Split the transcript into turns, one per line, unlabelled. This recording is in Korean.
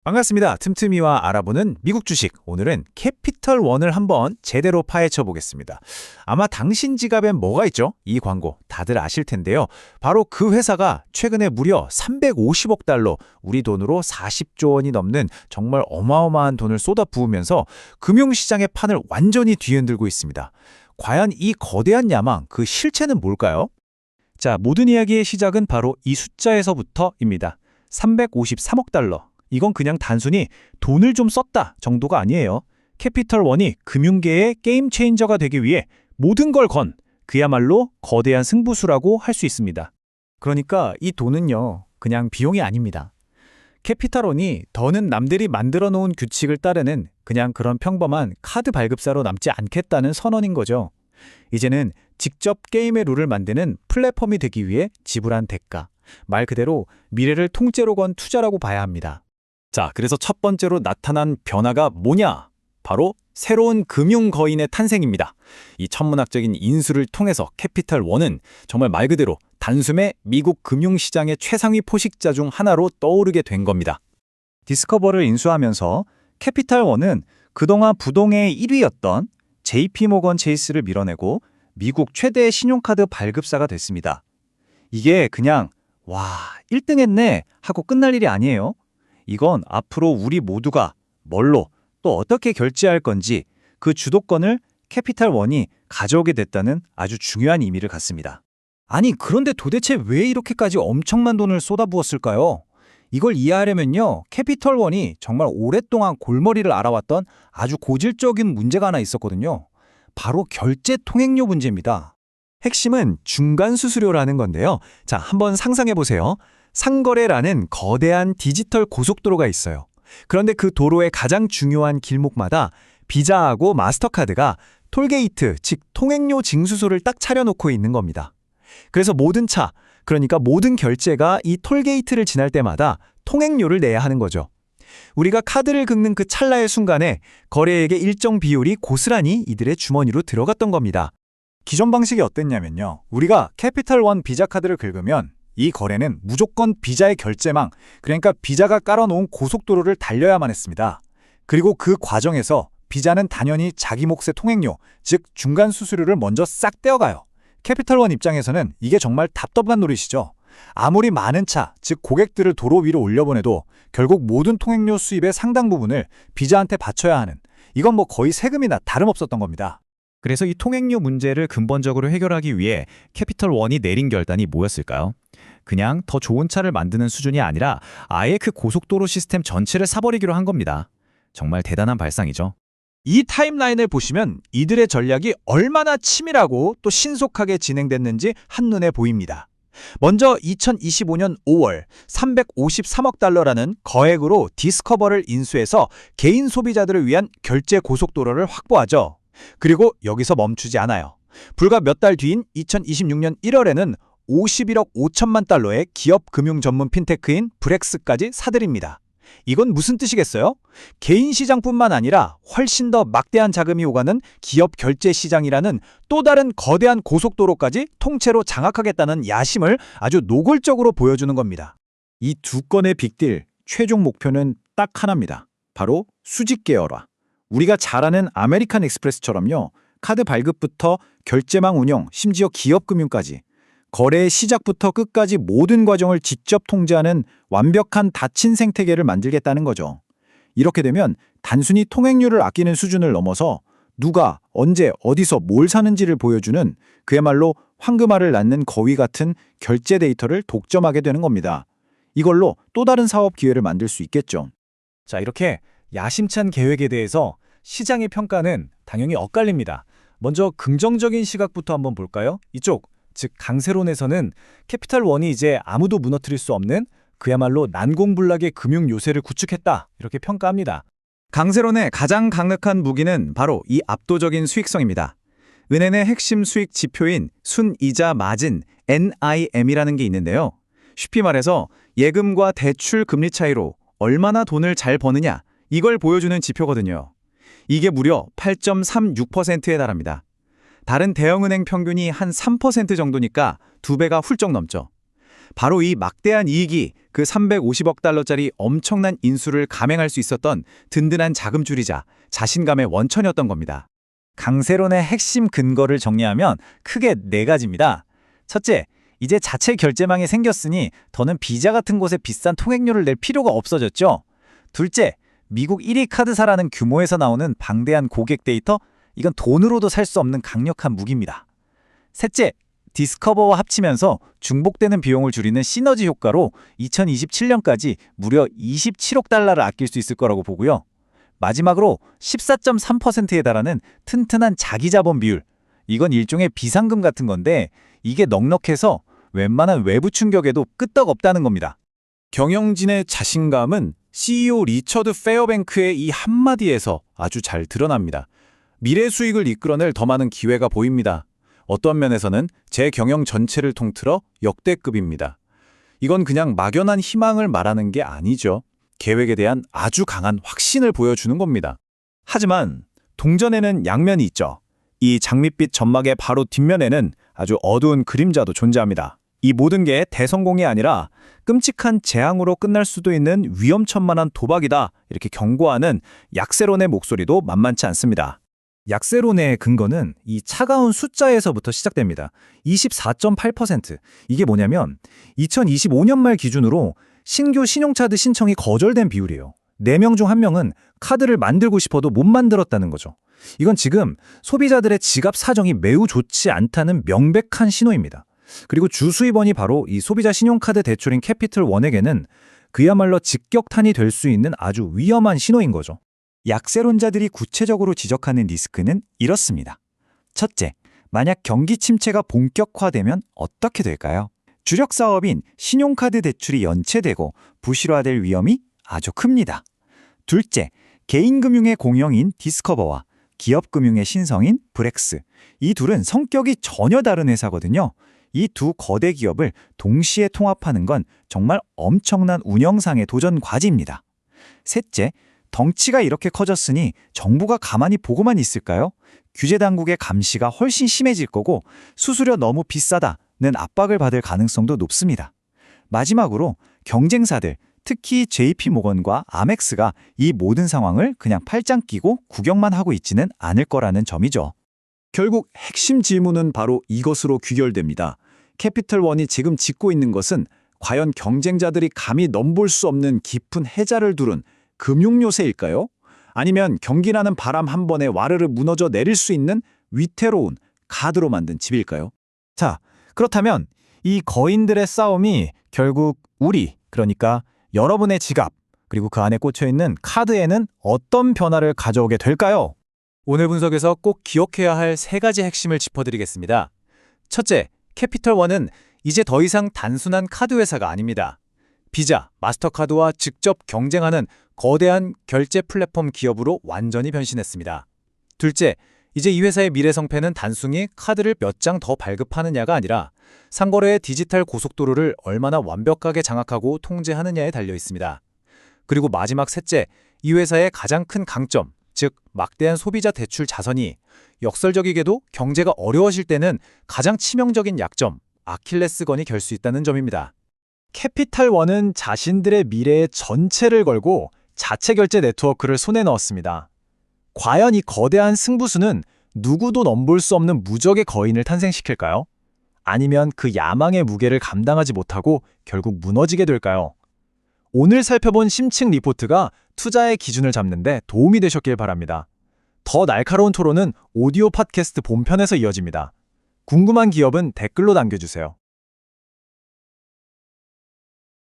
반갑습니다. 틈틈이와 알아보는 미국 주식. 오늘은 캐피털 원을 한번 제대로 파헤쳐 보겠습니다. 아마 당신 지갑엔 뭐가 있죠? 이 광고 다들 아실 텐데요. 바로 그 회사가 최근에 무려 350억 달러, 우리 돈으로 40조 원이 넘는 정말 어마어마한 돈을 쏟아부으면서 금융시장의 판을 완전히 뒤흔들고 있습니다. 과연 이 거대한 야망, 그 실체는 뭘까요?
자, 모든 이야기의 시작은 바로 이 숫자에서부터입니다. 353억 달러. 이건 그냥 단순히 돈을 좀 썼다 정도가 아니에요. 캐피털 원이 금융계의 게임 체인저가 되기 위해 모든 걸 건 그야말로 거대한 승부수라고 할 수 있습니다.
그러니까 이 돈은요, 그냥 비용이 아닙니다. 캐피탈 원이 더는 남들이 만들어 놓은 규칙을 따르는 그냥 그런 평범한 카드 발급사로 남지 않겠다는 선언인 거죠. 이제는 직접 게임의 룰을 만드는 플랫폼이 되기 위해 지불한 대가, 말 그대로 미래를 통째로 건 투자라고 봐야 합니다.
자, 그래서 첫 번째로 나타난 변화가 뭐냐? 바로 새로운 금융 거인의 탄생입니다. 이 천문학적인 인수를 통해서 캐피털 원은 정말 말 그대로 단숨에 미국 금융시장의 최상위 포식자 중 하나로 떠오르게 된 겁니다.
디스커버를 인수하면서 캐피탈 원은 그동안 부동의 1위였던 JP모건 체이스를 밀어내고 미국 최대의 신용카드 발급사가 됐습니다. 이게 그냥 와, 1등 했네 하고 끝날 일이 아니에요. 이건 앞으로 우리 모두가 뭘로 또 어떻게 결제할 건지 그 주도권을 캐피탈 원이 가져오게 됐다는 아주 중요한 의미를 갖습니다. 아니, 그런데 도대체 왜 이렇게까지 엄청난 돈을 쏟아부었을까요? 이걸 이해하려면요, 캐피털 원이 정말 오랫동안 골머리를 앓아왔던 아주 고질적인 문제가 하나 있었거든요. 바로 결제 통행료 문제입니다. 핵심은 중간 수수료라는 건데요. 자, 한번 상상해 보세요. 상거래라는 거대한 디지털 고속도로가 있어요. 그런데 그 도로의 가장 중요한 길목마다 비자하고 마스터카드가 톨게이트, 즉 통행료 징수소를 딱 차려놓고 있는 겁니다. 그래서 모든 차, 그러니까 모든 결제가 이 톨게이트를 지날 때마다 통행료를 내야 하는 거죠. 우리가 카드를 긁는 그 찰나의 순간에 거래액의 일정 비율이 고스란히 이들의 주머니로 들어갔던 겁니다. 기존 방식이 어땠냐면요, 우리가 캐피털 원 비자 카드를 긁으면 이 거래는 무조건 비자의 결제망, 그러니까 비자가 깔아놓은 고속도로를 달려야만 했습니다. 그리고 그 과정에서 비자는 당연히 자기 몫의 통행료, 즉 중간 수수료를 먼저 싹 떼어가요. 캐피털원 입장에서는 이게 정말 답답한 노릇이죠. 아무리 많은 차, 즉 고객들을 도로 위로 올려보내도 결국 모든 통행료 수입의 상당 부분을 비자한테 바쳐야 하는, 이건 뭐 거의 세금이나 다름없었던 겁니다.
그래서 이 통행료 문제를 근본적으로 해결하기 위해 캐피털 원이 내린 결단이 뭐였을까요? 그냥 더 좋은 차를 만드는 수준이 아니라 아예 그 고속도로 시스템 전체를 사버리기로 한 겁니다. 정말 대단한 발상이죠.
이 타임라인을 보시면 이들의 전략이 얼마나 치밀하고 또 신속하게 진행됐는지 한눈에 보입니다. 먼저 2025년 5월 353억 달러라는 거액으로 디스커버를 인수해서 개인 소비자들을 위한 결제 고속도로를 확보하죠. 그리고 여기서 멈추지 않아요. 불과 몇 달 뒤인 2026년 1월에는 51억 5천만 달러의 기업 금융 전문 핀테크인 브렉스까지 사들입니다. 이건 무슨 뜻이겠어요? 개인 시장뿐만 아니라 훨씬 더 막대한 자금이 오가는 기업 결제 시장이라는 또 다른 거대한 고속도로까지 통째로 장악하겠다는 야심을 아주 노골적으로 보여주는 겁니다.
이 두 건의 빅딜, 최종 목표는 딱 하나입니다. 바로 수직 계열화. 우리가 잘 아는 아메리칸 익스프레스처럼요, 카드 발급부터 결제망 운영, 심지어 기업 금융까지 거래의 시작부터 끝까지 모든 과정을 직접 통제하는 완벽한 닫힌 생태계를 만들겠다는 거죠. 이렇게 되면 단순히 통행료를 아끼는 수준을 넘어서 누가, 언제, 어디서 뭘 사는지를 보여주는 그야말로 황금알을 낳는 거위 같은 결제 데이터를 독점하게 되는 겁니다. 이걸로 또 다른 사업 기회를 만들 수 있겠죠.
자, 이렇게 야심찬 계획에 대해서 시장의 평가는 당연히 엇갈립니다. 먼저 긍정적인 시각부터 한번 볼까요? 이쪽, 즉 강세론에서는 캐피탈 원이 이제 아무도 무너뜨릴 수 없는 그야말로 난공불락의 금융 요새를 구축했다, 이렇게 평가합니다. 강세론의 가장 강력한 무기는 바로 이 압도적인 수익성입니다. 은행의 핵심 수익 지표인 순이자 마진 NIM이라는 게 있는데요. 쉽게 말해서 예금과 대출 금리 차이로 얼마나 돈을 잘 버느냐, 이걸 보여주는 지표거든요. 이게 무려 8.36%에 달합니다. 다른 대형은행 평균이 한 3% 정도니까 2배가 훌쩍 넘죠.
바로 이 막대한 이익이 그 350억 달러짜리 엄청난 인수를 감행할 수 있었던 든든한 자금줄이자 자신감의 원천이었던 겁니다.
강세론의 핵심 근거를 정리하면 크게 네 가지입니다. 첫째, 이제 자체 결제망이 생겼으니 더는 비자 같은 곳에 비싼 통행료를 낼 필요가 없어졌죠. 둘째, 미국 1위 카드사라는 규모에서 나오는 방대한 고객 데이터, 이건 돈으로도 살 수 없는 강력한 무기입니다. 셋째, 디스커버와 합치면서 중복되는 비용을 줄이는 시너지 효과로 2027년까지 무려 27억 달러를 아낄 수 있을 거라고 보고요. 마지막으로 14.3%에 달하는 튼튼한 자기자본 비율. 이건 일종의 비상금 같은 건데 이게 넉넉해서 웬만한 외부 충격에도 끄떡없다는 겁니다.
경영진의 자신감은 CEO 리처드 페어뱅크의 이 한마디에서 아주 잘 드러납니다. 미래 수익을 이끌어낼 더 많은 기회가 보입니다. 어떤 면에서는 제 경영 전체를 통틀어 역대급입니다. 이건 그냥 막연한 희망을 말하는 게 아니죠. 계획에 대한 아주 강한 확신을 보여주는 겁니다.
하지만 동전에는 양면이 있죠. 이 장밋빛 점막의 바로 뒷면에는 아주 어두운 그림자도 존재합니다. 이 모든 게 대성공이 아니라 끔찍한 재앙으로 끝날 수도 있는 위험천만한 도박이다, 이렇게 경고하는 약세론의 목소리도 만만치 않습니다. 약세론의 근거는 이 차가운 숫자에서부터 시작됩니다. 24.8%. 이게 뭐냐면 2025년 말 기준으로 신규 신용카드 신청이 거절된 비율이에요. 4명 중 1명은 카드를 만들고 싶어도 못 만들었다는 거죠. 이건 지금 소비자들의 지갑 사정이 매우 좋지 않다는 명백한 신호입니다. 그리고 주수입원이 바로 이 소비자 신용카드 대출인 캐피털원에게는 그야말로 직격탄이 될 수 있는 아주 위험한 신호인 거죠.
약세론자들이 구체적으로 지적하는 리스크는 이렇습니다. 첫째, 만약 경기 침체가 본격화되면 어떻게 될까요? 주력 사업인 신용카드 대출이 연체되고 부실화될 위험이 아주 큽니다. 둘째, 개인금융의 공영인 디스커버와 기업금융의 신성인 브렉스. 이 둘은 성격이 전혀 다른 회사거든요. 이 두 거대 기업을 동시에 통합하는 건 정말 엄청난 운영상의 도전 과제입니다. 셋째, 덩치가 이렇게 커졌으니 정부가 가만히 보고만 있을까요? 규제 당국의 감시가 훨씬 심해질 거고 수수료 너무 비싸다는 압박을 받을 가능성도 높습니다. 마지막으로 경쟁사들, 특히 JP모건과 아멕스가 이 모든 상황을 그냥 팔짱 끼고 구경만 하고 있지는 않을 거라는 점이죠.
결국 핵심 질문은 바로 이것으로 귀결됩니다. 캐피털원이 지금 짓고 있는 것은 과연 경쟁자들이 감히 넘볼 수 없는 깊은 해자를 두른 금융요새일까요? 아니면 경기나는 바람 한 번에 와르르 무너져 내릴 수 있는 위태로운 카드로 만든 집일까요?
자, 그렇다면 이 거인들의 싸움이 결국 우리, 그러니까 여러분의 지갑, 그리고 그 안에 꽂혀있는 카드에는 어떤 변화를 가져오게 될까요? 오늘 분석에서 꼭 기억해야 할 3가지 핵심을 짚어드리겠습니다. 첫째, 캐피털원은 이제 더 이상 단순한 카드 회사가 아닙니다. 비자, 마스터카드와 직접 경쟁하는 거대한 결제 플랫폼 기업으로 완전히 변신했습니다. 둘째, 이제 이 회사의 미래 성패는 단순히 카드를 몇 장 더 발급하느냐가 아니라 상거래의 디지털 고속도로를 얼마나 완벽하게 장악하고 통제하느냐에 달려 있습니다. 그리고 마지막 셋째, 이 회사의 가장 큰 강점, 즉 막대한 소비자 대출 자선이 역설적이게도 경제가 어려워질 때는 가장 치명적인 약점, 아킬레스건이 될 수 있다는 점입니다. 캐피탈원은 자신들의 미래의 전체를 걸고 자체 결제 네트워크를 손에 넣었습니다. 과연 이 거대한 승부수는 누구도 넘볼 수 없는 무적의 거인을 탄생시킬까요? 아니면 그 야망의 무게를 감당하지 못하고 결국 무너지게 될까요? 오늘 살펴본 심층 리포트가 투자의 기준을 잡는 데 도움이 되셨길 바랍니다. 더 날카로운 토론은 오디오 팟캐스트 본편에서 이어집니다. 궁금한 기업은 댓글로 남겨주세요.